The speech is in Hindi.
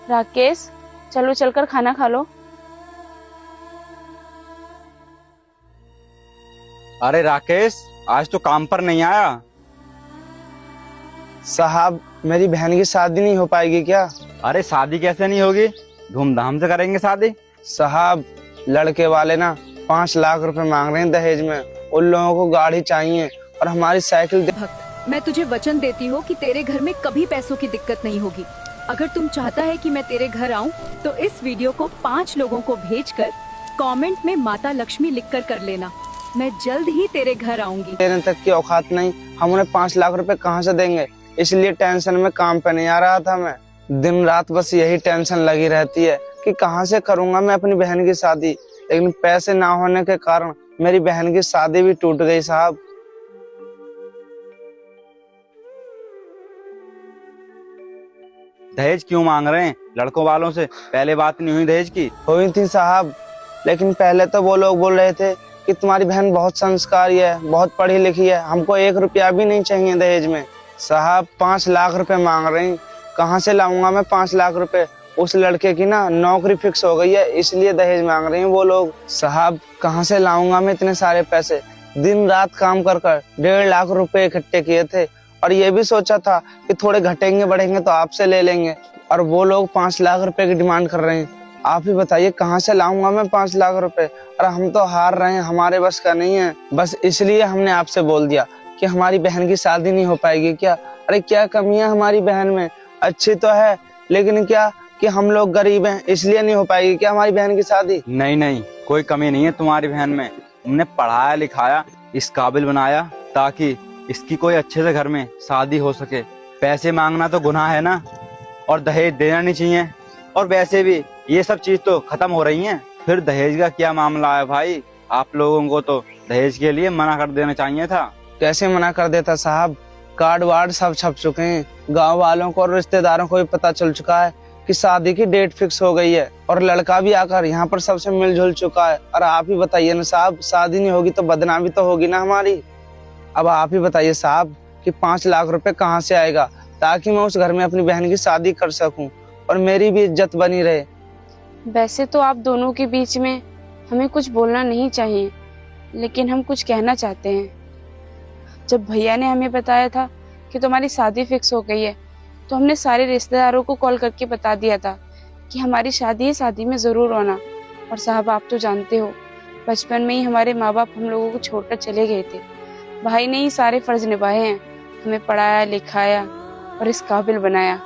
राकेश, चलो चलकर खाना खा लो। अरे राकेश, आज तो काम पर नहीं आया। साहब, मेरी बहन की शादी नहीं हो पाएगी क्या? अरे शादी कैसे नहीं होगी, धूमधाम से करेंगे शादी। साहब, लड़के वाले ना 5 लाख रुपए मांग रहे हैं दहेज में। उन लोगों को गाड़ी चाहिए और हमारी साइकिल भक्त, मैं तुझे वचन देती हूँ कि तेरे घर में कभी पैसों की दिक्कत नहीं होगी। अगर तुम चाहता है कि मैं तेरे घर आऊँ तो इस वीडियो को 5 लोगों को भेजकर कमेंट में माता लक्ष्मी लिखकर कर लेना। मैं जल्द ही तेरे घर आऊंगी। देने तक की औकात नहीं, हम उन्हें 5 लाख रुपए कहाँ से देंगे? इसलिए टेंशन में काम पे नहीं आ रहा था मैं। दिन रात बस यही टेंशन लगी रहती है कि कहाँ से करूंगा मैं अपनी बहन की शादी। लेकिन पैसे ना होने के कारण मेरी बहन की शादी भी टूट गई साहब। दहेज क्यों मांग रहे हैं लड़कों वालों से? पहले बात नहीं हुई दहेज की? हुई थी साहब, लेकिन पहले तो वो लोग बोल रहे थे कि तुम्हारी बहन बहुत संस्कारी है, बहुत पढ़ी लिखी है, हमको 1 रुपया भी नहीं चाहिए दहेज में। साहब, 5 लाख रुपए मांग रहे हैं। कहाँ से लाऊंगा मैं 5 लाख रुपए? उस लड़के की ना नौकरी फिक्स हो गई है, इसलिए दहेज मांग रहे हैं वो लोग। साहब, कहाँ से लाऊंगा मैं इतने सारे पैसे? दिन रात काम कर कर 1.5 लाख रुपए इकट्ठे किए थे और ये भी सोचा था कि थोड़े घटेंगे बढ़ेंगे तो आपसे ले लेंगे, और वो लोग 5 लाख रुपए की डिमांड कर रहे हैं। आप ही बताइए कहाँ से लाऊंगा मैं 5 लाख रुपए? और हम तो हार रहे हैं, हमारे बस का नहीं है। बस इसलिए हमने आपसे बोल दिया कि हमारी बहन की शादी नहीं हो पाएगी क्या? अरे क्या कमी है हमारी बहन में? अच्छी तो है, लेकिन क्या कि हम लोग गरीब हैं, इसलिए नहीं हो पाएगी क्या हमारी बहन की शादी? नहीं नहीं, कोई कमी नहीं है तुम्हारी बहन में। तुमने पढ़ाया लिखाया, इस काबिल बनाया ताकि इसकी कोई अच्छे से घर में शादी हो सके। पैसे मांगना तो गुनाह है ना, और दहेज देना नहीं चाहिए। और वैसे भी ये सब चीज तो खत्म हो रही हैं, फिर दहेज का क्या मामला है भाई? आप लोगों को तो दहेज के लिए मना कर देना चाहिए था। कैसे मना कर देता साहब? कार्ड वार्ड सब छप चुके हैं, गांव वालों को और रिश्तेदारों को भी पता चल चुका है कि शादी की डेट फिक्स हो गई है, और लड़का भी आकर यहाँ पर सबसे मिलजुल चुका है। और आप ही बताइए ना साहब, शादी नहीं होगी तो बदनामी तो होगी ना हमारी। अब आप ही बताइए साहब कि 5 लाख रुपए कहाँ से आएगा ताकि मैं उस घर में अपनी बहन की शादी कर सकूं और मेरी भी इज्जत बनी रहे। वैसे तो आप दोनों के बीच में हमें कुछ बोलना नहीं चाहिए, लेकिन हम कुछ कहना चाहते हैं। जब भैया ने हमें बताया था कि तुम्हारी शादी फिक्स हो गई है, तो हमने सारे रिश्तेदारों को कॉल करके बता दिया था कि हमारी शादी है, शादी में जरूर आना। और साहब, आप तो जानते हो, बचपन में ही हमारे माँ बाप हम लोगों को छोड़कर चले गए थे। भाई ने ही सारे फर्ज निभाए हैं, हमें पढ़ाया लिखाया और इस काबिल बनाया।